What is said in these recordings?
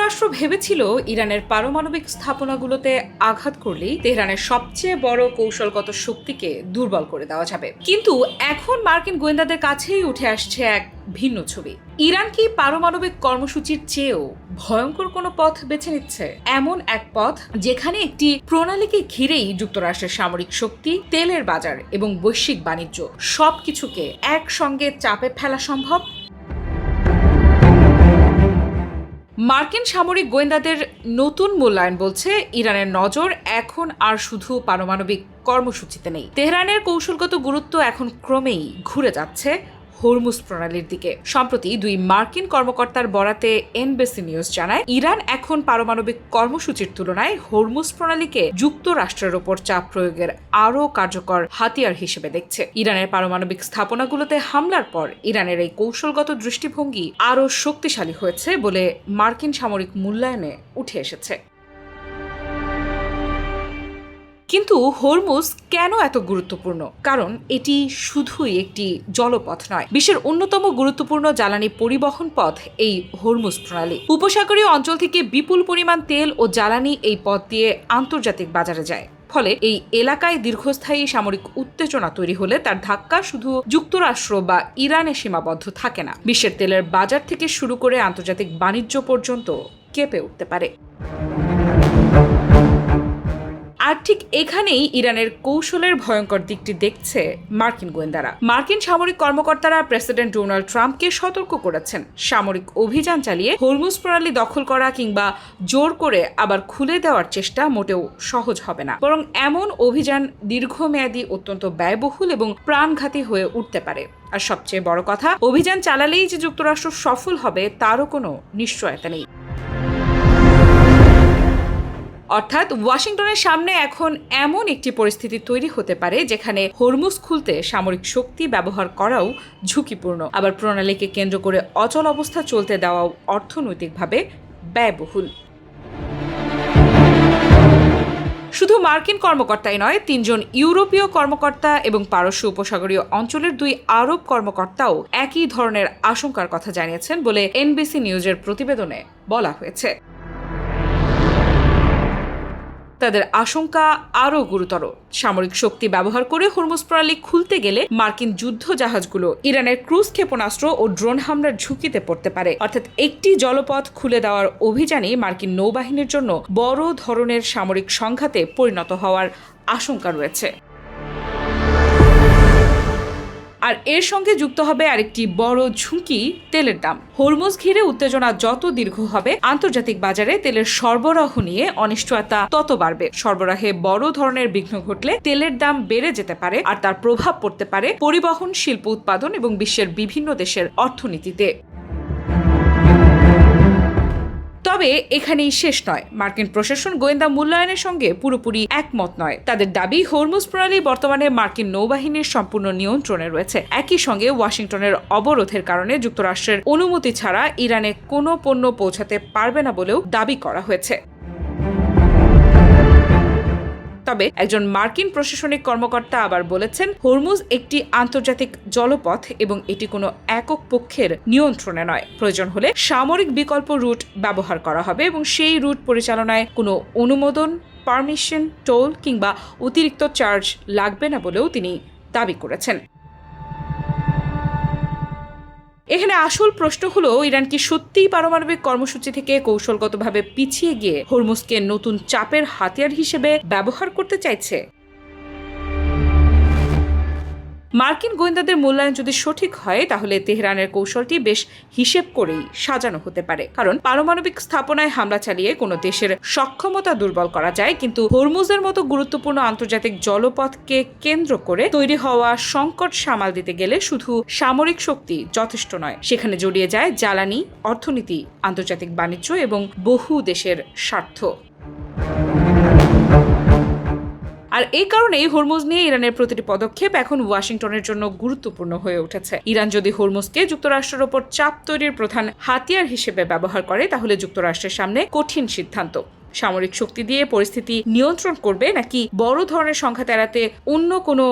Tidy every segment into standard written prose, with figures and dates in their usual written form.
যুক্তরাষ্ট্র ভেবেছিল ইরানের পারমাণবিক স্থাপনাগুলোতে আঘাত করলেই তেহরানের সবচেয়ে বড় কৌশলগত শক্তিকে দুর্বল করে দেওয়া যাবে। কিন্তু এখন মার্কিন গোয়েন্দাদের কাছেই উঠে আসছে এক ভিন্ন ছবি। ইরান কি পারমাণবিক কর্মসূচির চেয়েও ভয়ঙ্কর কোনো পথ বেছে নিচ্ছে? এমন এক পথ যেখানে একটি প্রণালীকে ঘিরেই যুক্তরাষ্ট্রের সামরিক শক্তি, তেলের বাজার এবং বৈশ্বিক বাণিজ্য সবকিছুকে একসঙ্গে চাপে ফেলা সম্ভব। মার্কিন সামরিক গোয়েন্দাদের নতুন মূল্যায়ন বলছে ইরানের নজর এখন আর শুধু পারমাণবিক কর্মসূচিতে নেই। তেহরানের কৌশলগত গুরুত্ব এখন ক্রমেই ঘুরে যাচ্ছে হরমুজ প্রণালীর দিকে। সম্প্রতি দুই মার্কিন কর্মকর্তার বরাতে এনবিসি নিউজ জানায়, ইরান এখন পারমাণবিক কর্মসূচির তুলনায় হরমুজ প্রণালীকে যুক্তরাষ্ট্রের ওপর চাপ প্রয়োগের আরও কার্যকর হাতিয়ার হিসেবে দেখছে। ইরানের পারমাণবিক স্থাপনাগুলোতে হামলার পর ইরানের এই কৌশলগত দৃষ্টিভঙ্গি আরও শক্তিশালী হয়েছে বলে মার্কিন সামরিক মূল্যায়নে উঠে এসেছে। কিন্তু হরমুজ কেন এত গুরুত্বপূর্ণ? কারণ এটি শুধুই একটি জলপথ নয়, বিশ্বের অন্যতম গুরুত্বপূর্ণ জ্বালানি পরিবহন পথ এই হরমুজ প্রণালী। উপসাগরীয় অঞ্চল থেকে বিপুল পরিমাণ তেল ও জ্বালানি এই পথ দিয়ে আন্তর্জাতিক বাজারে যায়। ফলে এই এলাকায় দীর্ঘস্থায়ী সামরিক উত্তেজনা তৈরি হলে তার ধাক্কা শুধু যুক্তরাষ্ট্র বা ইরানে সীমাবদ্ধ থাকে না, বিশ্বের তেলের বাজার থেকে শুরু করে আন্তর্জাতিক বাণিজ্য পর্যন্ত কেঁপে উঠতে পারে। আর ঠিক এখানেই ইরানের কৌশলের ভয়ঙ্কর দিকটি দেখছে মার্কিন গোয়েন্দারা। মার্কিন সামরিক কর্মকর্তারা প্রেসিডেন্ট ডোনাল্ড ট্রাম্পকে সতর্ক করেছেন, সামরিক অভিযান চালিয়ে হরমুজ প্রণালী দখল করা কিংবা জোর করে আবার খুলে দেওয়ার চেষ্টা মোটেও সহজ হবে না, বরং এমন অভিযান দীর্ঘমেয়াদী, অত্যন্ত ব্যয়বহুল এবং প্রাণঘাতী হয়ে উঠতে পারে। আর সবচেয়ে বড় কথা, অভিযান চালালেই যে যুক্তরাষ্ট্র সফল হবে তারও কোনো নিশ্চয়তা নেই। অর্থাৎ ওয়াশিংটনের সামনে এখন এমন একটি পরিস্থিতি তৈরি হতে পারে যেখানে হরমুজ খুলতে সামরিক শক্তি ব্যবহার করাও ঝুঁকিপূর্ণ, আবার প্রণালীকে কেন্দ্র করে অচল অবস্থা চলতে দেওয়াও অর্থনৈতিকভাবে ব্যয়বহুল। শুধু মার্কিন কর্মকর্তাই নয়, 3 জন ইউরোপীয় কর্মকর্তা এবং পারস্য উপসাগরীয় অঞ্চলের 2 আরব কর্মকর্তাও একই ধরনের আশঙ্কার কথা জানিয়েছেন বলে এনবিসি নিউজের প্রতিবেদনে বলা হয়েছে। তাদের আশঙ্কা আরও গুরুতর। সামরিক শক্তি ব্যবহার করে হরমুজ প্রণালী খুলতে গেলে মার্কিন যুদ্ধ জাহাজগুলো ইরানের ক্রুজ ক্ষেপণাস্ত্র ও ড্রোন হামলার ঝুঁকিতে পড়তে পারে। অর্থাৎ একটি জলপথ খুলে দেওয়ার অভিযানই মার্কিন নৌবাহিনীর জন্য বড় ধরনের সামরিক সংঘাতে পরিণত হওয়ার আশঙ্কা রয়েছে। আর এর সঙ্গে যুক্ত হবে আরেকটি বড় ঝুঁকি, তেলের দাম। হরমুজ ঘিরে উত্তেজনা যত দীর্ঘ হবে, আন্তর্জাতিক বাজারে তেলের সরবরাহ নিয়ে অনিশ্চয়তা তত বাড়বে। সরবরাহে বড় ধরনের বিঘ্ন ঘটলে তেলের দাম বেড়ে যেতে পারে, আর তার প্রভাব পড়তে পারে পরিবহন, শিল্প উৎপাদন এবং বিশ্বের বিভিন্ন দেশের অর্থনীতিতে। তবে এখানেই শেষ নয়। মার্কিন প্রশাসন গোয়েন্দা মূল্যায়নের সঙ্গে পুরোপুরি একমত নয়। তাদের দাবি, হরমুজ প্রণালী বর্তমানে মার্কিন নৌবাহিনীর সম্পূর্ণ নিয়ন্ত্রণে রয়েছে। একই সঙ্গে ওয়াশিংটনের অবরোধের কারণে যুক্তরাষ্ট্রের অনুমতি ছাড়া ইরানে কোনো পণ্য পৌঁছাতে পারবে না বলেও দাবি করা হয়েছে। তবে একজন মার্কিন প্রশাসনিক কর্মকর্তা আবার বলেছেন, হরমুজ একটি আন্তর্জাতিক জলপথ এবং এটি কোনো একক পক্ষের নিয়ন্ত্রণে নয়। প্রয়োজন হলে সামরিক বিকল্প রুট ব্যবহার করা হবে এবং সেই রুট পরিচালনায় কোনো অনুমোদন, পারমিশন, টোল কিংবা অতিরিক্ত চার্জ লাগবে না বলেও তিনি দাবি করেছেন। এখানে আসল প্রশ্ন হলো, ইরান কি সত্যিই পারমাণবিক কর্মসূচি থেকে কৌশলগতভাবে পিছিয়ে গিয়ে হরমুজকে নতুন চাপের হাতিয়ার হিসেবে ব্যবহার করতে চাইছে? মার্কিন গোয়েন্দাদের মূল্যায়ন যদি সঠিক হয়, তাহলে তেহরানের কৌশলটি বেশ হিসেব করেই সাজানো হতে পারে। কারণ পারমাণবিক স্থাপনায় হামলা চালিয়ে কোনো দেশের সক্ষমতা দুর্বল করা যায়, কিন্তু হরমুজের মতো গুরুত্বপূর্ণ আন্তর্জাতিক জলপথকে কেন্দ্র করে তৈরি হওয়া সংকট সামাল দিতে গেলে শুধু সামরিক শক্তি যথেষ্ট নয়, সেখানে জড়িয়ে যায় জ্বালানি, অর্থনীতি, আন্তর্জাতিক বাণিজ্য এবং বহু দেশের স্বার্থ। আর এই কারণেই হরমুজ নিয়ে ইরানের প্রতিটি পদক্ষেপ এখন ওয়াশিংটনের জন্য গুরুত্বপূর্ণ হয়ে উঠেছে। ইরান যদি হরমুজকে যুক্তরাষ্ট্রের ওপর চাপ তৈরির প্রধান হাতিয়ার হিসেবে ব্যবহার করে, তাহলে যুক্তরাষ্ট্রের সামনে কঠিন সিদ্ধান্ত। সামরিক শক্তি দিয়ে পরিস্থিতি নিয়ন্ত্রণ করবে, নাকি বড় ধরনের সংঘাত এড়াতে অন্য কোনো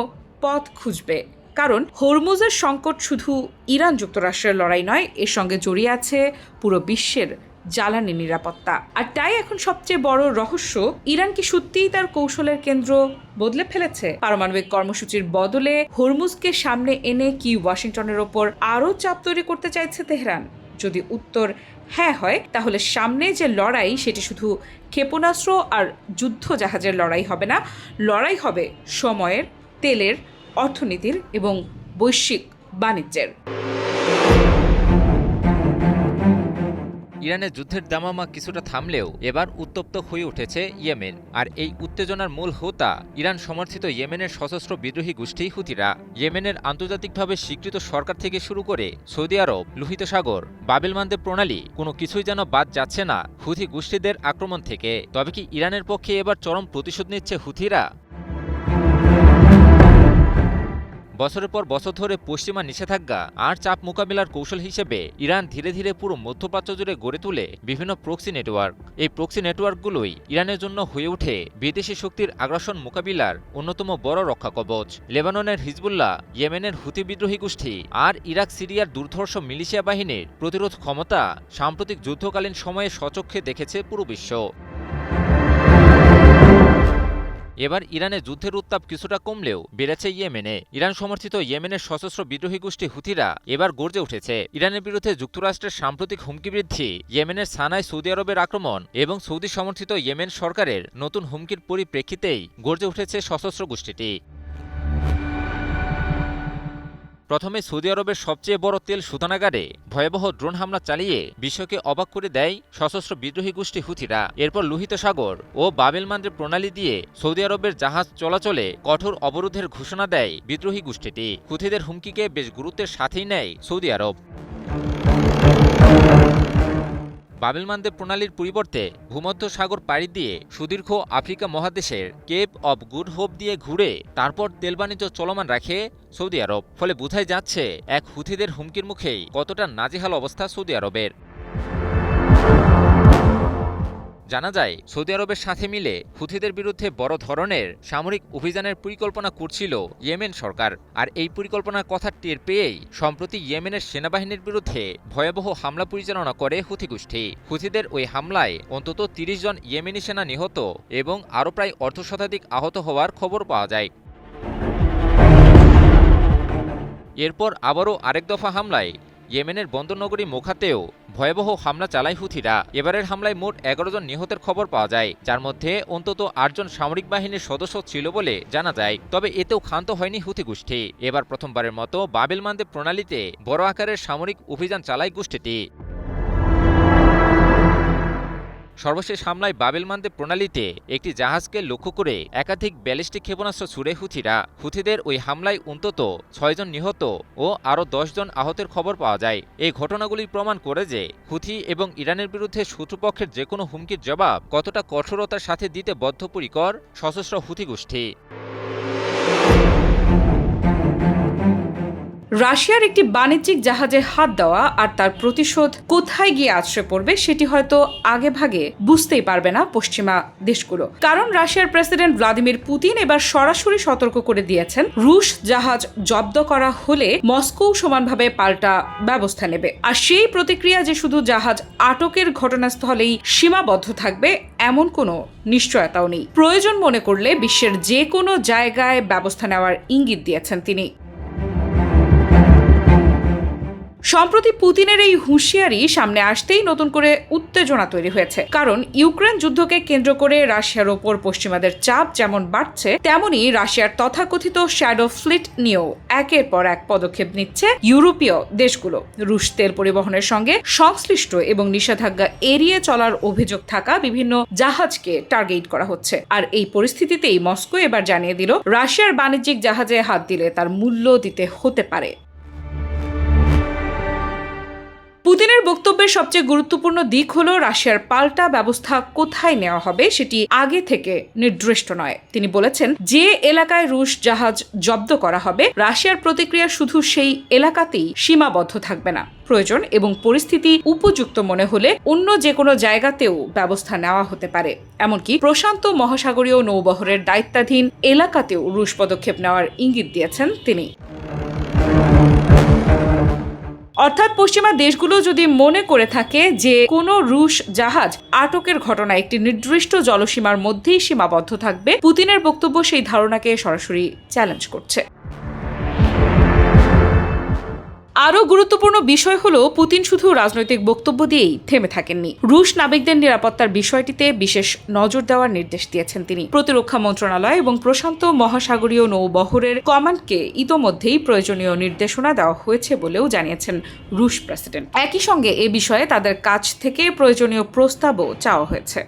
পথ খুঁজবে? কারণ হরমুজের সংকট শুধু ইরান যুক্তরাষ্ট্রের লড়াই নয়, এর সঙ্গে জড়িয়ে আছে পুরো বিশ্বের জ্বালানি নিরাপত্তা। আর তাই এখন সবচেয়ে বড় রহস্য, ইরান কি সত্যিই তার কৌশলের কেন্দ্র বদলে ফেলেছে? পারমাণবিক কর্মসূচির বদলে হরমুজকে সামনে এনে কি ওয়াশিংটনের ওপর আরও চাপ তৈরি করতে চাইছে তেহরান? যদি উত্তর হ্যাঁ হয়, তাহলে সামনে যে লড়াই সেটি শুধু ক্ষেপণাস্ত্র আর যুদ্ধ জাহাজের লড়াই হবে না, লড়াই হবে সময়ের, তেলের, অর্থনীতির এবং বৈশ্বিক বাণিজ্যের। ইরানের যুদ্ধের দামামা কিছুটা থামলেও এবার উত্তপ্ত হয়ে উঠেছে ইয়েমেন। আর এই উত্তেজনার মূল হোতা ইরান সমর্থিত ইয়েমেনের সশস্ত্র বিদ্রোহী গোষ্ঠী হুথিরা। ইয়েমেনের আন্তর্জাতিকভাবে স্বীকৃত সরকার থেকে শুরু করে সৌদি আরব, লোহিত সাগর, বাবেল মানদেব প্রণালী, কোনো কিছুই যেন বাদ যাচ্ছে না হুথি গোষ্ঠীদের আক্রমণ থেকে। তবে কি ইরানের পক্ষে এবার চরম প্রতিশোধ নিচ্ছে হুথিরা? বছরের পর বছর ধরে পশ্চিমা নিষেধাজ্ঞা আর চাপ মোকাবিলার কৌশল হিসেবে ইরান ধীরে ধীরে পুরো মধ্যপ্রাচ্য জুড়ে গড়ে তোলে বিভিন্ন প্রক্সি নেটওয়ার্ক। এই প্রক্সি নেটওয়ার্কগুলোই ইরানের জন্য হয়ে ওঠে বিদেশি শক্তির আগ্রাসন মোকাবিলার অন্যতম বড় রক্ষা কবচ। লেবাননের হিজবুল্লাহ, ইয়েমেনের হুথি বিদ্রোহী গোষ্ঠী আর ইরাক সিরিয়ার দুর্ধর্ষ মিলিশিয়া বাহিনীর প্রতিরোধ ক্ষমতা সাম্প্রতিক যুদ্ধকালীন সময়ে স্বচক্ষে দেখেছে পুরো বিশ্ব। এবার ইরানের যুদ্ধের উত্তাপ কিছুটা কমলেও বেড়েছে ইয়েমেনে। ইরান সমর্থিত ইয়েমেনের সশস্ত্র বিদ্রোহী গোষ্ঠী হুথিরা এবার গর্জে উঠেছে। ইরানের বিরুদ্ধে যুক্তরাষ্ট্রের সাম্প্রতিক হুমকি বৃদ্ধি, ইয়েমেনের সানায় সৌদি আরবের আক্রমণ এবং সৌদি সমর্থিত ইয়েমেন সরকারের নতুন হুমকির পরিপ্রেক্ষিতেই গর্জে উঠেছে সশস্ত্র গোষ্ঠীটি। প্রথমে সৌদি আরবের সবচেয়ে বড় তেল শোধনাগারে ভয়াবহ ড্রোন হামলা চালিয়ে বিশ্বকে অবাক করে দেয় সশস্ত্র বিদ্রোহী গোষ্ঠী হুথিরা। এরপর লোহিত সাগর ও বাবেল মানদেব প্রণালী দিয়ে সৌদি আরবের জাহাজ চলাচলে কঠোর অবরোধের ঘোষণা দেয় বিদ্রোহী গোষ্ঠীটি। হুথিদের হুমকিকে বেশ গুরুত্বের সাথেই নেয় সৌদি আরব। বাবেল মানদেব প্রণালীর পরিবর্তে ভূমধ্য সাগর পাড়ি দিয়ে সুদীর্ঘ আফ্রিকা মহাদেশের কেপ অব গুড হোপ দিয়ে ঘুরে তারপর তেল বাণিজ্য চলমান রাখে সৌদি আরব। ফলে বোঝাই যাচ্ছে এক হুথিদের হুমকির মুখেই কতটা নাজেহাল অবস্থা সৌদি আরবের। জানা যায় সৌদি আরবের সাথে মিলে হুথিদের বিরুদ্ধে বড় ধরনের সামরিক অভিযানের পরিকল্পনা করছিল ইয়েমেন সরকার। আর এই পরিকল্পনার কথা টের পেয়েই সম্প্রতি ইয়েমেনের সেনাবাহিনীর বিরুদ্ধে ভয়াবহ হামলা পরিচালনা করে হুথি গোষ্ঠী। হুথিদের ওই হামলায় অন্তত ৩০ জন ইয়েমেনি সেনা নিহত এবং আরও প্রায় অর্ধশতাধিক আহত হওয়ার খবর পাওয়া যায়। এরপর আবারও আরেক দফা হামলায় ইয়েমেনের বন্দরনগরী মোখাতেও ভয়াবহ হামলা চালায় হুথিরা। এবারের হামলায় মোট ১১ জন নিহতের খবর পাওয়া যায়, যার মধ্যে অন্তত ৮ জন সামরিক বাহিনীর সদস্য ছিল বলে জানা যায়। তবে এতেও ক্ষান্ত হয়নি হুথি গোষ্ঠী। এবার প্রথমবারের মতো বাবেল মানদেব প্রণালীতে বড় আকারের সামরিক অভিযান চালায় গোষ্ঠীটি। সর্বশেষ হামলায় বাবেল মানদেব প্রণালীতে একটি জাহাজকে লক্ষ্য করে একাধিক ব্যালিস্টিক ক্ষেপণাস্ত্র ছুড়ে হুথিরা। হুথিদের ওই হামলায় অন্তত ৬ জন নিহত ও আরও ১০ জন আহতের খবর পাওয়া যায়। এই ঘটনাগুলি প্রমাণ করে যে হুথি এবং ইরানের বিরুদ্ধে শত্রুপক্ষের যে কোনো হুমকির জবাব কতটা কঠোরতার সাথে দিতে বদ্ধপরিকর সশস্ত্র হুথি গোষ্ঠী। রাশিয়ার একটি বাণিজ্যিক জাহাজে হাত দেওয়া আর তার প্রতিশোধ কোথায় গিয়ে আশ্রয় পড়বে সেটি হয়তো আগেভাগে বুঝতেই পারবে না পশ্চিমা দেশগুলো। কারণ রাশিয়ার প্রেসিডেন্ট ভ্লাদিমির পুতিন এবার সরাসরি সতর্ক করে দিয়েছেন, রুশ জাহাজ জব্দ করা হলে মস্কো সমানভাবে পাল্টা ব্যবস্থা নেবে। আর সেই প্রতিক্রিয়া যে শুধু জাহাজ আটকের ঘটনাস্থলেই সীমাবদ্ধ থাকবে এমন কোনো নিশ্চয়তাও নেই। প্রয়োজন মনে করলে বিশ্বের যে কোনো জায়গায় ব্যবস্থা নেওয়ার ইঙ্গিত দিয়েছেন তিনি। সম্প্রতি পুতিনের এই হুঁশিয়ারি সামনে আসতেই নতুন করে উত্তেজনা তৈরি হয়েছে। কারণ ইউক্রেন যুদ্ধকে কেন্দ্র করে রাশিয়ার ওপর পশ্চিমাদের চাপ যেমন বাড়ছে, তেমনি রাশিয়ার তথাকথিত শ্যাডো ফ্লিট নিয়েও একের পর এক পদক্ষেপ নিচ্ছে ইউরোপীয় দেশগুলো। রুশ তেল পরিবহনের সঙ্গে সংশ্লিষ্ট এবং নিষেধাজ্ঞা এড়িয়ে চলার অভিযোগ থাকা বিভিন্ন জাহাজকে টার্গেট করা হচ্ছে। আর এই পরিস্থিতিতেই মস্কো এবার জানিয়ে দিল, রাশিয়ার বাণিজ্যিক জাহাজে হাত দিলে তার মূল্য দিতে হতে পারে। পুতিনের বক্তব্যের সবচেয়ে গুরুত্বপূর্ণ দিক হলো রাশিয়ার পাল্টা ব্যবস্থা কোথায় নেওয়া হবে সেটি আগে থেকে নির্দিষ্ট নয়। তিনি বলেছেন, যে এলাকায় রুশ জাহাজ জব্দ করা হবে রাশিয়ার প্রতিক্রিয়া শুধু সেই এলাকাতেই সীমাবদ্ধ থাকবে না। প্রয়োজন এবং পরিস্থিতি উপযুক্ত মনে হলে অন্য যে কোনো জায়গাতেও ব্যবস্থা নেওয়া হতে পারে। এমনকি প্রশান্ত মহাসাগরীয় নৌবহরের দায়িত্বাধীন এলাকাতেও রুশ পদক্ষেপ নেওয়ার ইঙ্গিত দিয়েছেন তিনি। অর্থাৎ পশ্চিমা দেশগুলো যদি মনে করে থাকে যে কোনো রুশ জাহাজ আটকের ঘটনা একটি নির্দিষ্ট জলসীমার মধ্যেই সীমাবদ্ধ থাকবে, পুতিনের বক্তব্য সেই ধারণাকে সরাসরি চ্যালেঞ্জ করছে। আরও গুরুত্বপূর্ণ বিষয় হলো, পুতিন শুধু রাজনৈতিক বক্তব্য দিয়েই থেমে থাকেননি। রুশ নাবিকদের নিরাপত্তার বিষয়টিতে বিশেষ নজর দেওয়ার নির্দেশ দিয়েছেন তিনি। প্রতিরক্ষা মন্ত্রণালয় এবং প্রশান্ত মহাসাগরীয় নৌবহরের কমান্ডকে ইতোমধ্যেই প্রয়োজনীয় নির্দেশনা দেওয়া হয়েছে বলেও জানিয়েছেন রুশ প্রেসিডেন্ট। একই সঙ্গে এ বিষয়ে তাদের কাছ থেকে প্রয়োজনীয় প্রস্তাবও চাওয়া হয়েছে।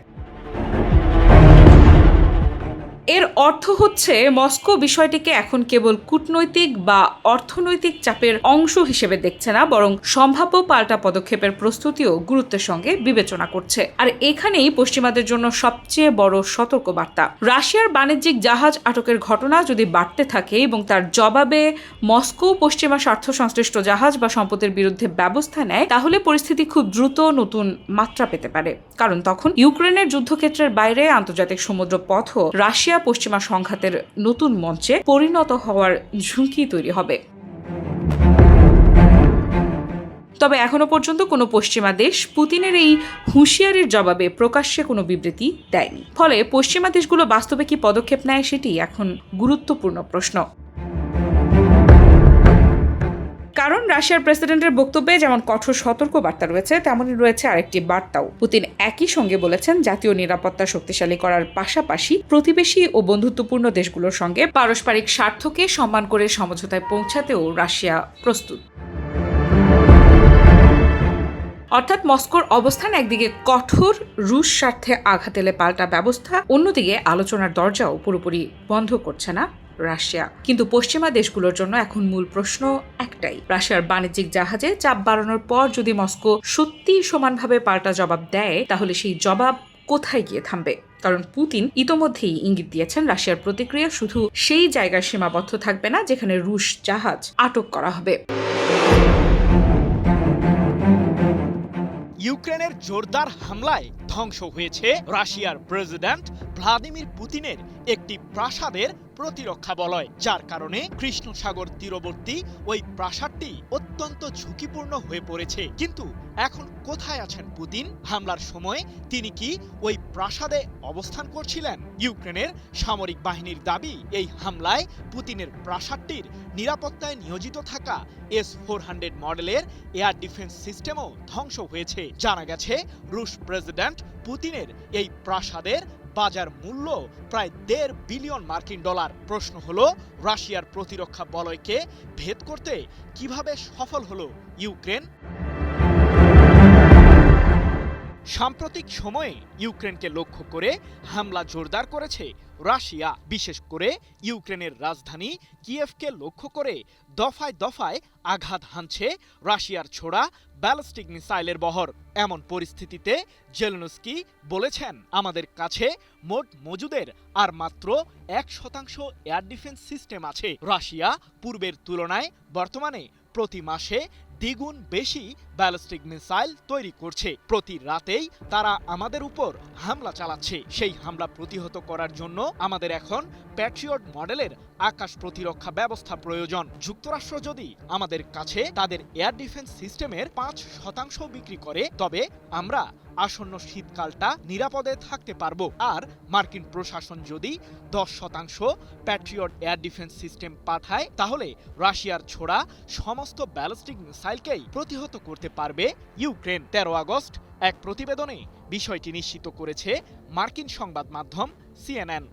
এর অর্থ হচ্ছে, মস্কো বিষয়টিকে এখন কেবল কূটনৈতিক বা অর্থনৈতিক চাপের অংশ হিসেবে দেখছে না, বরং সম্ভাব্য পাল্টা পদক্ষেপের প্রস্তুতিও গুরুত্বের সঙ্গে বিবেচনা করছে। আর এখানেই পশ্চিমাদের জন্য সবচেয়ে বড় সতর্কবার্তা। রাশিয়ার বাণিজ্যিক জাহাজ আটকের ঘটনা যদি বাড়তে থাকে এবং তার জবাবে মস্কো পশ্চিমা স্বার্থ সংশ্লিষ্ট জাহাজ বা সম্পদের বিরুদ্ধে ব্যবস্থা নেয়, তাহলে পরিস্থিতি খুব দ্রুত নতুন মাত্রা পেতে পারে। কারণ তখন ইউক্রেনের যুদ্ধক্ষেত্রের বাইরে আন্তর্জাতিক সমুদ্র পথও রাশিয়া পশ্চিমা সংঘাতের নতুন মঞ্চে পরিণত হওয়ার ঝুঁকি তৈরি হবে। তবে এখনো পর্যন্ত কোনো পশ্চিমা দেশ পুতিনের এই হুঁশিয়ারির জবাবে প্রকাশ্যে কোনো বিবৃতি দেয়নি। ফলে পশ্চিমা দেশগুলো বাস্তবে কি পদক্ষেপ নেয়, সেটি এখন গুরুত্বপূর্ণ প্রশ্ন। কারণ রাশিয়ার প্রেসিডেন্টের বক্তব্যে যেমন কঠোর সতর্কবার্তা রয়েছে, তেমনই রয়েছে আরেকটি বার্তাও। পুতিন একই সঙ্গে বলেছেন, জাতীয় নিরাপত্তা শক্তিশালী করার পাশাপাশি প্রতিবেশী ও বন্ধুত্বপূর্ণ দেশগুলোর সঙ্গে পারস্পরিক স্বার্থকে সম্মান করে সমঝোতায় পৌঁছাতেও রাশিয়া প্রস্তুত। অর্থাৎ মস্কোর অবস্থান একদিকে কঠোর রুশ স্বার্থে আঘাত এলে পাল্টা ব্যবস্থা, অন্যদিকে আলোচনার দরজাও পুরোপুরি বন্ধ করছে না রাশিয়া। কিন্তু পশ্চিমা দেশগুলোর জন্য এখন মূল প্রশ্ন একটাই, রাশিয়ার বাণিজ্যিক জাহাজে চাপ বাড়ানোর পর যদি মস্কো সত্যি সমানভাবে পাল্টা জবাব দেয়, তাহলে সেই জবাব কোথায় গিয়ে থামবে? কারণ পুতিন ইতোমধ্যেই ইঙ্গিত দিয়েছেন, রাশিয়ার প্রতিক্রিয়া শুধু সেই জায়গায় সীমাবদ্ধ থাকবে না যেখানে রুশ জাহাজ আটক করা হবে। ইউক্রেনের জোরদার হামলায় ধ্বংস হয়েছে রাশিয়ার প্রেসিডেন্ট ভ্লাদিমির পুতিনের একটি প্রাসাদের প্রতিরক্ষা বলয়, যার কারণে কৃষ্ণ সাগর তীরবর্তী ওই প্রাসাদটি অত্যন্ত ঝুঁকিপূর্ণ হয়ে পড়েছে। কিন্তু এখন কোথায় আছেন পুতিন? হামলার সময় তিনি কি ওই প্রাসাদে অবস্থান করছিলেন? ইউক্রেনের সামরিক বাহিনীর দাবি, এই হামলায় পুতিনের প্রাসাদটির নিরাপত্তায় নিয়োজিত থাকা S-400 মডেলের এয়ার ডিফেন্স সিস্টেমও ধ্বংস হয়েছে। জানা গেছে, রুশ প্রেসিডেন্ট পুতিনের এই প্রাসাদের বাজার মূল্য প্রায় $1.5 বিলিয়ন মার্কিন ডলার। প্রশ্ন হলো, রাশিয়ার প্রতিরক্ষা বলয়কে ভেদ করতে কিভাবে সফল হলো ইউক্রেন? সাম্প্রতিক সময়ে ইউক্রেনকে লক্ষ্য করে হামলা জোরদার করেছে রাশিয়া। বিশেষ করে ইউক্রেনের রাজধানী কিয়েভকে লক্ষ্য করে দফায় দফায় আঘাত হানছে রাশিয়ার ছোড়া ব্যালিস্টিক মিসাইলের বহর। এমন পরিস্থিতিতে জেলেনস্কি বলেছেন, আমাদের কাছে মোট মজুদের আর মাত্র 1% এয়ার ডিফেন্স সিস্টেম আছে। রাশিয়া পূর্বের তুলনায় বর্তমানে প্রতি মাসে দ্বিগুণ বেশি ব্যালিস্টিক মিসাইল তৈরি করছে। প্রতি রাতেই তারা আমাদের উপর হামলা চালাচ্ছে। সেই হামলা প্রতিহত করার জন্য আমাদের এখন প্যাট্রিয়ট মডেলের আকাশ প্রতিরক্ষা ব্যবস্থা প্রয়োজন। যুক্তরাষ্ট্র যদি আমাদের কাছে তাদের এয়ার ডিফেন্স সিস্টেমের 5% বিক্রি করে, তবে আমরা আসন্ন শীতকালটা নিরাপদে থাকতে পারবো। আর মার্কিন প্রশাসন যদি 10% প্যাট্রিয়ট এয়ার ডিফেন্স সিস্টেম পাঠায়, তাহলে রাশিয়ার ছোড়া সমস্ত ব্যালিস্টিক মিসাইলকেই প্রতিহত করতে পারবে ইউক্রেন। 13 আগস্ট এক প্রতিবেদনে বিষয়টি নিশ্চিত করেছে মার্কিন সংবাদ মাধ্যম CNN।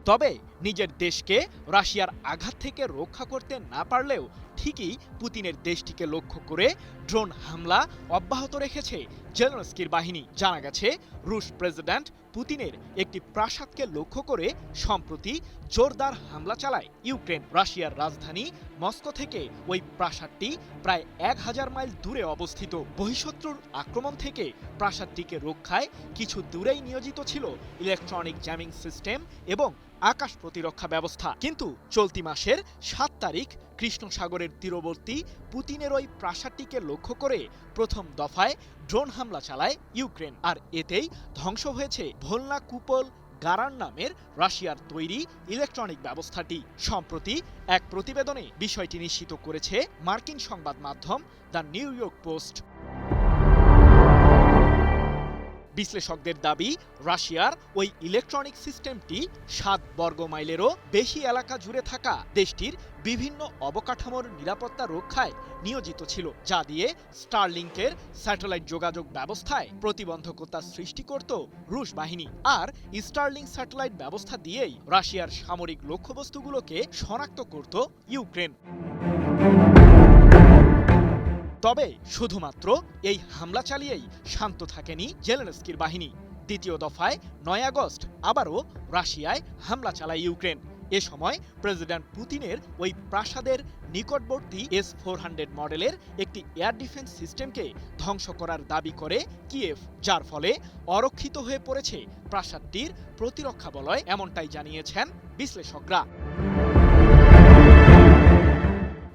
তবে নিজের দেশকে রাশিয়ার আঘাত থেকে রক্ষা করতে না পারলেও ঠিকই পুতিনের দেশটিকে লক্ষ্য করে ড্রোন হামলা অব্যাহত রেখেছে জেলেনস্কির বাহিনী। জানা গেছে, রুশ প্রেসিডেন্ট পুতিনের একটি প্রাসাদকে লক্ষ্য করে সম্প্রতি জোরদার হামলা চালায় ইউক্রেন। রাশিয়ার রাজধানী মস্কো থেকে ওই প্রাসাদটি প্রায় 1000 মাইল দূরে অবস্থিত। বহিঃশত্রুর আক্রমণ থেকে প্রাসাদটিকে রক্ষায় কিছু দূরেই নিয়োজিত ছিল ইলেকট্রনিক জ্যামিং সিস্টেম এবং আকাশ প্রতিরক্ষা ব্যবস্থা। কিন্তু চলতি মাসের 7 তারিখ কৃষ্ণ সাগরের তীরবর্তী পুতিনের ওই প্রাসাদটিকে লক্ষ্য করে প্রথম দফায় ড্রোন হামলা চালায় ইউক্রেন। আর এতেই ধ্বংস হয়েছে ভোলনা কুপল গারান নামের রাশিয়ার তৈরি ইলেকট্রনিক ব্যবস্থাটি। সম্প্রতি এক প্রতিবেদনে বিষয়টি নিশ্চিত করেছে মার্কিন সংবাদ মাধ্যম দ্য নিউ ইয়র্ক পোস্ট। বিশ্লেষকদের দাবি, রাশিয়ার ওই ইলেকট্রনিক সিস্টেমটি 7 বর্গ মাইলেরও বেশি এলাকা জুড়ে থাকা দেশটির বিভিন্ন অবকাঠামোর নিরাপত্তা রক্ষায় নিয়োজিত ছিল, যা দিয়ে স্টারলিংকের স্যাটেলাইট যোগাযোগ ব্যবস্থায় প্রতিবন্ধকতা সৃষ্টি করত রুশ বাহিনী। আর স্টারলিংক স্যাটেলাইট ব্যবস্থা দিয়েই রাশিয়ার সামরিক লক্ষ্যবস্তুগুলোকে শনাক্ত করত ইউক্রেন। তবে শুধুমাত্র এই হামলা চালিয়েই শান্ত থাকেনি জেলেনস্কির বাহিনী। দ্বিতীয় দফায় 9 আগস্ট আবারও রাশিয়ায় হামলা চালায় ইউক্রেন। এ সময় প্রেসিডেন্ট পুতিনের ওই প্রাসাদের নিকটবর্তী S-400 মডেলের একটি এয়ার ডিফেন্স সিস্টেমকে ধ্বংস করার দাবি করে কিয়েভ, যার ফলে অরক্ষিত হয়ে পড়েছে প্রাসাদটির প্রতিরক্ষা বলয়, এমনটাই জানিয়েছেন বিশ্লেষকরা।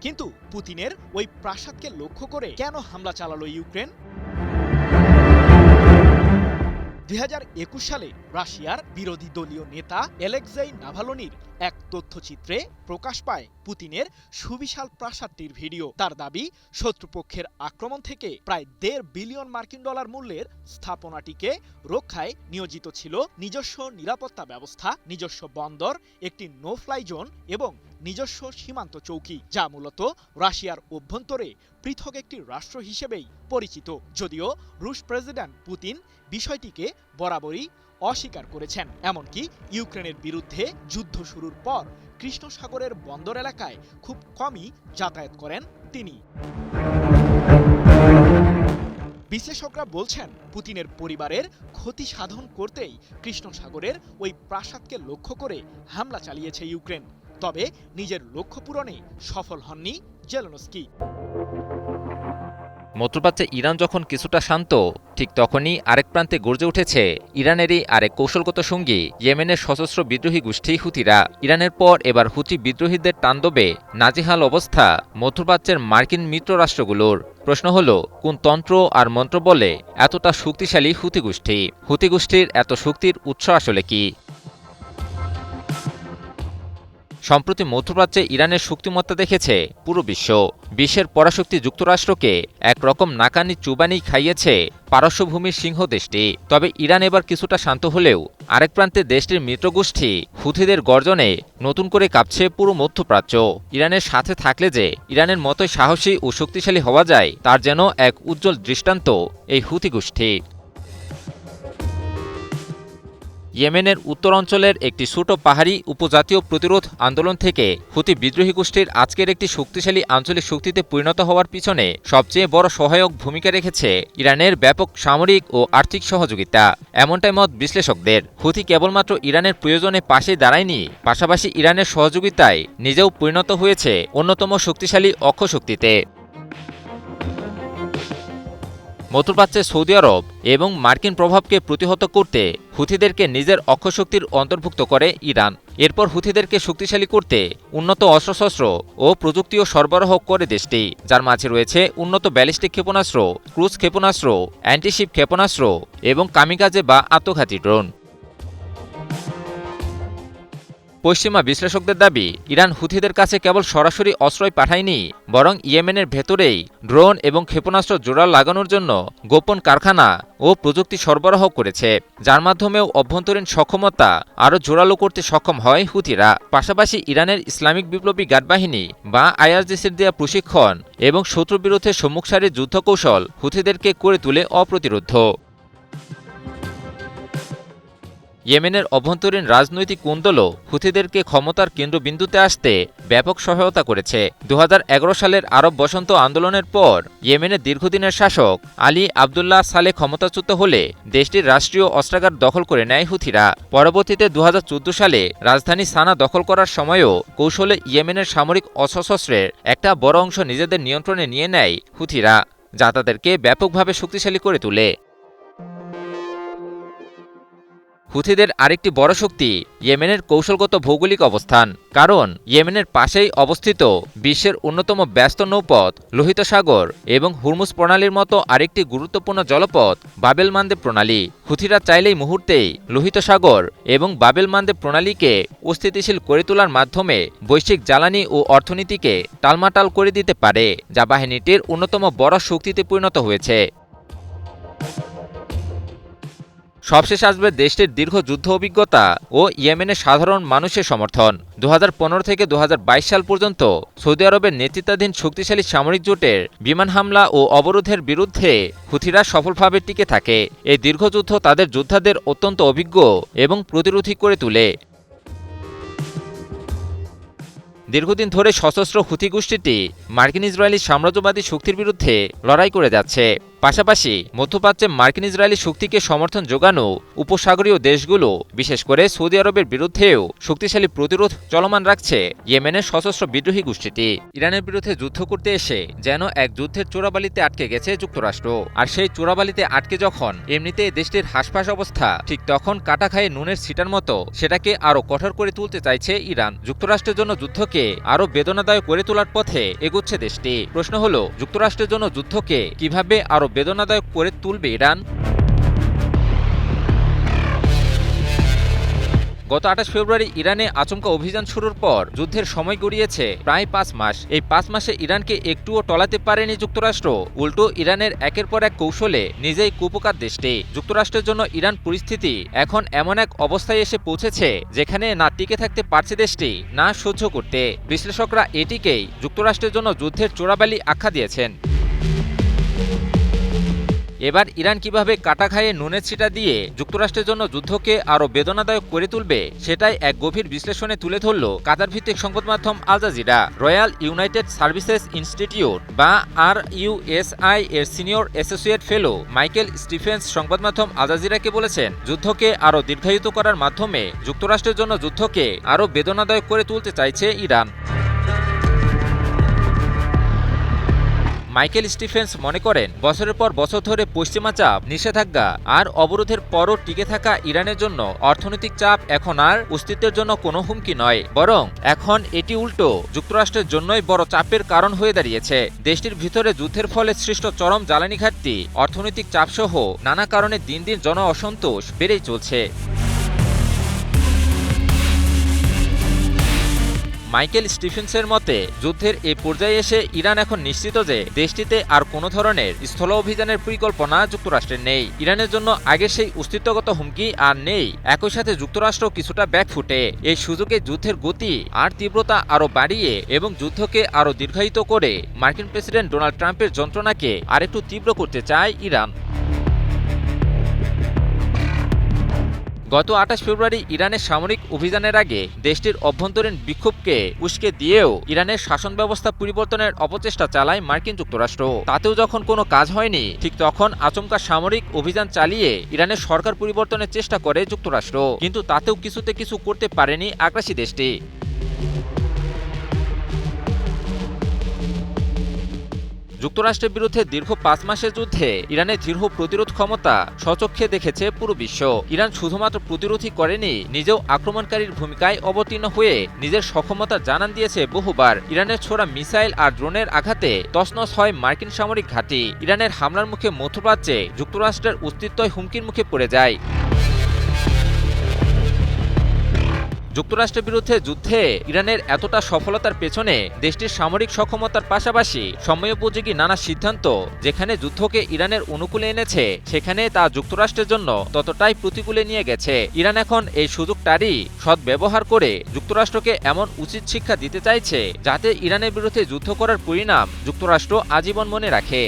কিন্তু পুতিনের ওই প্রাসাদকে লক্ষ্য করে কেন হামলা চালালো ইউক্রেন? 2021 সালে রাশিয়ার বিরোধী দলীয় নেতা অ্যালেক্সেই নাভালনির এক তথ্যচিত্রে প্রকাশ পায় পুতিনের সুবিশাল প্রাসাদটির ভিডিও। তার দাবি, শত্রুপক্ষের আক্রমণ থেকে প্রায় $1.5 বিলিয়ন মার্কিন ডলার মূল্যের স্থাপনাটিকে রক্ষায় নিয়োজিত ছিল নিজস্ব নিরাপত্তা ব্যবস্থা, নিজস্ব বন্দর, একটি নো ফ্লাই জোন এবং নিজস্ব সীমান্ত চৌকি, যা মূলত রাশিয়ার অভ্যন্তরে পৃথক একটি রাষ্ট্র হিসেবেই পরিচিত। যদিও রুশ প্রেসিডেন্ট পুতিন বিষয়টিকে বরাবরই অস্বীকার করেছেন। এমনকি ইউক্রেনের বিরুদ্ধে যুদ্ধ শুরুর পর কৃষ্ণ সাগরের বন্দর এলাকায় খুব কমই যাতায়াত করেন তিনি। বিশ্লেষকরা বলছেন, পুতিনের পরিবারের ক্ষতি সাধন করতেই কৃষ্ণ সাগরের ওই প্রাসাদকে লক্ষ্য করে হামলা চালিয়েছে ইউক্রেন। তবে নিজের লক্ষ্য পূরণে সফল হননি জেলেনস্কি। মধ্যপ্রাচ্যে ইরান যখন কিছুটা শান্ত, ঠিক তখনই আরেক প্রান্তে গর্জে উঠেছে ইরানেরই আরেক কৌশলগত সঙ্গী ইয়েমেনের সশস্ত্র বিদ্রোহী গোষ্ঠী হুথিরা। ইরানের পর এবার হুথি বিদ্রোহীদের তাণ্ডবে নাজেহাল অবস্থা মধ্যপ্রাচ্যের মার্কিন মিত্র রাষ্ট্রগুলোর। প্রশ্ন হলো, কোন তন্ত্র আর মন্ত্র বলে এতটা শক্তিশালী হুথি গোষ্ঠী? হুথি গোষ্ঠীর এত শক্তির উৎস আসলে কি? সম্প্রতি মধ্যপ্রাচ্যে ইরানের শক্তিমত্তা দেখেছে পুরো বিশ্ব। বিশ্বের পরাশক্তি যুক্তরাষ্ট্রকে একরকম নাকানি চুবানি খাইয়েছে পারস্যভূমির সিংহ দেশটি। তবে ইরান এবার কিছুটা শান্ত হলেও আরেক প্রান্তে দেশটির মিত্রগোষ্ঠী হুথিদের গর্জনে নতুন করে কাঁপছে পুরো মধ্যপ্রাচ্য। ইরানের সাথে থাকলে যে ইরানের মতোই সাহসী ও শক্তিশালী হওয়া যায়, তার যেন এক উজ্জ্বল দৃষ্টান্ত এই হুথি গোষ্ঠী। ইয়েমেনের উত্তর অঞ্চলের একটি ছোট পাহাড়ি উপজাতীয় প্রতিরোধ আন্দোলন থেকে হুথি বিদ্রোহী গোষ্ঠীর আজকের একটি শক্তিশালী আঞ্চলিক শক্তিতে পরিণত হওয়ার পিছনে সবচেয়ে বড় সহায়ক ভূমিকা রেখেছে ইরানের ব্যাপক সামরিক ও আর্থিক সহযোগিতা, এমনটাই মত বিশ্লেষকদের। হুথি কেবলমাত্র ইরানের প্রয়োজনে পাশে দাঁড়ায়নি, পাশাপাশি ইরানের সহযোগিতায় নিজেও পরিণত হয়েছে অন্যতম শক্তিশালী অক্ষশক্তিতে। মধ্যপ্রাচ্যে সৌদি আরব এবং মার্কিন প্রভাবকে প্রতিহত করতে হুথিদেরকে নিজের অক্ষশক্তির অন্তর্ভুক্ত করে ইরান। এরপর হুথিদেরকে শক্তিশালী করতে উন্নত অস্ত্রশস্ত্র ও প্রযুক্তিও সরবরাহ করে দেশটি, যার মাঝে রয়েছে উন্নত ব্যালিস্টিক ক্ষেপণাস্ত্র, ক্রুজ ক্ষেপণাস্ত্র, অ্যান্টিশিপ ক্ষেপণাস্ত্র এবং কামিকাজে বা আত্মঘাতী ড্রোন। পশ্চিমা বিশ্লেষকদের দাবি, ইরান হুথিদের কাছে কেবল সরাসরি অস্ত্রই পাঠায়নি, বরং ইয়েমেনের ভেতরেই ড্রোন এবং ক্ষেপণাস্ত্র জোড়া লাগানোর জন্য গোপন কারখানা ও প্রযুক্তি সরবরাহ করেছে, যার মাধ্যমেও অভ্যন্তরীণ সক্ষমতা আরও জোরালো করতে সক্ষম হয় হুথিরা। পাশাপাশি ইরানের ইসলামিক বিপ্লবী গার্ড বাহিনী বা আইআরজিসির দেয়া প্রশিক্ষণ এবং শত্রুর বিরুদ্ধে সম্মুখসারির যুদ্ধকৌশল হুথিদেরকে করে তুলে অপ্রতিরোধ্য। ইয়েমেনের অভ্যন্তরীণ রাজনৈতিক কোন্দলও হুথিদেরকে ক্ষমতার কেন্দ্রবিন্দুতে আসতে ব্যাপক সহায়তা করেছে। 2011 সালের আরব বসন্ত আন্দোলনের পর ইয়েমেনের দীর্ঘদিনের শাসক আলী আবদুল্লাহ সালে ক্ষমতাচ্যুত হলে দেশটির রাষ্ট্রীয় অস্ত্রাগার দখল করে নেয় হুথিরা। পরবর্তীতে 2014 সালে রাজধানী সানা দখল করার সময়ও কৌশলে ইয়েমেনের সামরিক অস্ত্রশস্ত্রের একটা বড় অংশ নিজেদের নিয়ন্ত্রণে নিয়ে নেয় হুথিরা, যা তাদেরকে ব্যাপকভাবে শক্তিশালী করে তোলে। হুথিদের আরেকটি বড় শক্তি ইয়েমেনের কৌশলগত ভৌগোলিক অবস্থান, কারণ ইয়েমেনের পাশেই অবস্থিত বিশ্বের অন্যতম ব্যস্ত নৌপথ লোহিত সাগর এবং হুরমুজ প্রণালীর মতো আরেকটি গুরুত্বপূর্ণ জলপথ বাবেল মানদেব প্রণালী। হুথিরা চাইলেই মুহূর্তেই লোহিত সাগর এবং বাবেল মানদেব প্রণালীকে অস্থিতিশীল করে তোলার মাধ্যমে বৈশ্বিক জ্বালানি ও অর্থনীতিকে টালমাটাল করে দিতে পারে, যা বাহিনীটির অন্যতম বড় শক্তিতে পরিণত হয়েছে। সবশেষ আসবে দেশটির দীর্ঘ যুদ্ধ অভিজ্ঞতা ও ইয়েমেনের সাধারণ মানুষের সমর্থন। 2015 থেকে 2022 সাল পর্যন্ত সৌদি আরবের নেতৃত্বাধীন শক্তিশালী সামরিক জোটের বিমান হামলা ও অবরোধের বিরুদ্ধে হুথিরা সফলভাবে টিকে থাকে। এই দীর্ঘ যুদ্ধ তাদের যোদ্ধাদের অত্যন্ত অভিজ্ঞ এবং প্রতিরোধী করে তোলে। দীর্ঘদিন ধরে সশস্ত্র হুথি গোষ্ঠীটি মার্কিন ইসরায়েলি সাম্রাজ্যবাদী শক্তির বিরুদ্ধে লড়াই করে যাচ্ছে। পাশাপাশি মধ্যপ্রাচ্যে মার্কিন ইসরায়েলি শক্তিকে সমর্থন যোগানো উপসাগরীয় দেশগুলো, বিশেষ করে সৌদি আরবের বিরুদ্ধেও শক্তিশালী প্রতিরোধ চলমান রাখছে ইয়েমেনের সশস্ত্র বিদ্রোহী গোষ্ঠীটি। ইরানের বিরুদ্ধে যুদ্ধ করতে এসে যেন এক যুদ্ধের চোরাবালিতে আটকে গেছে যুক্তরাষ্ট্র। আর সেই চোরাবালিতে আটকে যখন এমনিতে দেশটির হাসপাস অবস্থা, ঠিক তখন কাটা খায়ে নুনের ছিটার মতো সেটাকে আরও কঠোর করে তুলতে চাইছে ইরান। যুক্তরাষ্ট্রের জন্য যুদ্ধকে আরও বেদনাদায়ক করে তোলার পথে এগোচ্ছে দেশটি। প্রশ্ন হলো, যুক্তরাষ্ট্রের জন্য যুদ্ধকে কিভাবে আরও বেদনাদায়ক করে তুলবে ইরান? গত 28 ফেব্রুয়ারি ইরানে আচমকা অভিযান শুরুর পর যুদ্ধের সময় গড়িয়েছে প্রায় 5 মাস। এই 5 মাসে ইরানকে একটুও টলাতে পারেনি যুক্তরাষ্ট্র। উল্টো ইরানের একের পর এক কৌশলে নিজেই কুপোকাত দেশটি। যুক্তরাষ্ট্রের জন্য ইরান পরিস্থিতি এখন এমন এক অবস্থায় এসে পৌঁছেছে যেখানে না টিকে থাকতে পারছে দেশটি, না সহ্য করতে। বিশ্লেষকরা এটিকেই যুক্তরাষ্ট্রের জন্য যুদ্ধের চোরাবালি আখ্যা দিয়েছেন। এবার ইরান কিভাবে কাটা খায়ে নুনের ছিটা দিয়ে যুক্তরাষ্ট্রের জন্য যুদ্ধকে আরও বেদনাদায়ক করে তুলবে, সেটাই এক গভীর বিশ্লেষণে তুলে ধরল কাতার ভিত্তিক সংবাদ মাধ্যম Al Jazeera. Royal United Services Institute বা RUSI এর senior associate fellow Michael Stephens সংবাদ মাধ্যম আল জাজিরাকে বলেছেন, যুদ্ধকে আরও দীর্ঘায়িত করার মাধ্যমে যুক্তরাষ্ট্রের জন্য যুদ্ধকে আরও বেদনাদায়ক করে তুলতে চাইছে ইরান। মাইকেল স্টিফেন্স মনে করেন, বছরের পর বছর ধরে পশ্চিমা চাপ, নিষেধাজ্ঞা আর অবরোধের পরও টিকে থাকা ইরানের জন্য অর্থনৈতিক চাপ এখন আর অস্তিত্বের জন্য কোনো হুমকি নয়, বরং এখন এটি উল্টো যুক্তরাষ্ট্রের জন্যই বড় চাপের কারণ হয়ে দাঁড়িয়েছে। দেশটির ভিতরে যুদ্ধের ফলে সৃষ্ট চরম জ্বালানি ঘাটতি, অর্থনৈতিক চাপসহ নানা কারণে দিন দিন জন অসন্তোষ বেড়েই চলছে। মাইকেল স্টিফেন্সের মতে, যুদ্ধের এই পর্যায়ে এসে ইরান এখন নিশ্চিত যে দেশটিতে আর কোনো ধরনের স্থল অভিযানের পরিকল্পনা যুক্তরাষ্ট্রের নেই। ইরানের জন্য আগে সেই অস্তিত্বগত হুমকি আর নেই। একই সাথে যুক্তরাষ্ট্র কিছুটা ব্যাকফুটে। এই সুযোগে যুদ্ধের গতি আর তীব্রতা আরও বাড়িয়ে এবং যুদ্ধকে আরও দীর্ঘায়িত করে মার্কিন প্রেসিডেন্ট ডোনাল্ড ট্রাম্পের যন্ত্রণাকে আরেকটু তীব্র করতে চায় ইরান। গত 28 ফেব্রুয়ারি ইরানের সামরিক অভিযানের আগে দেশটির অভ্যন্তরীণ বিক্ষোভকে উস্কে দিয়েও ইরানের শাসন ব্যবস্থা পরিবর্তনের অপচেষ্টা চালায় মার্কিন যুক্তরাষ্ট্র। তাতেও যখন কোনো কাজ হয়নি, ঠিক তখন আচমকা সামরিক অভিযান চালিয়ে ইরানের সরকার পরিবর্তনের চেষ্টা করে যুক্তরাষ্ট্র। কিন্তু তাতেও কিছুতে কিছু করতে পারেনি আগ্রাসী দেশটি। যুক্তরাষ্ট্রের বিরুদ্ধে দীর্ঘ 5 মাসের যুদ্ধে ইরানের দৃঢ় প্রতিরোধ ক্ষমতা স্বচক্ষে দেখেছে পুরো বিশ্ব। ইরান শুধুমাত্র প্রতিরোধই করেনি, নিজেও আক্রমণকারীর ভূমিকায় অবতীর্ণ হয়ে নিজের সক্ষমতা জানান দিয়েছে বহুবার। ইরানের ছোড়া মিসাইল আর ড্রোনের আঘাতে তছনছ হয় মার্কিন সামরিক ঘাঁটি। ইরানের হামলার মুখে মধ্যপ্রাচ্যে যুক্তরাষ্ট্রের অস্তিত্বই হুমকির মুখে পড়ে যায়। যুক্তরাষ্ট্রের বিরুদ্ধে যুদ্ধে ইরানের এতটা সফলতার পেছনে দেশটির সামরিক সক্ষমতার পাশাপাশি সময়োপযোগী নানা সিদ্ধান্ত যেখানে যুদ্ধকে ইরানের অনুকূলে এনেছে, সেখানে তা যুক্তরাষ্ট্রের জন্য ততটাই প্রতিকূলে নিয়ে গেছে। ইরান এখন এই সুযোগটারই সদ্ব্যবহার করে যুক্তরাষ্ট্রকে এমন উচিত শিক্ষা দিতে চাইছে যাতে ইরানের বিরুদ্ধে যুদ্ধ করার পরিণাম যুক্তরাষ্ট্র আজীবন মনে রাখে।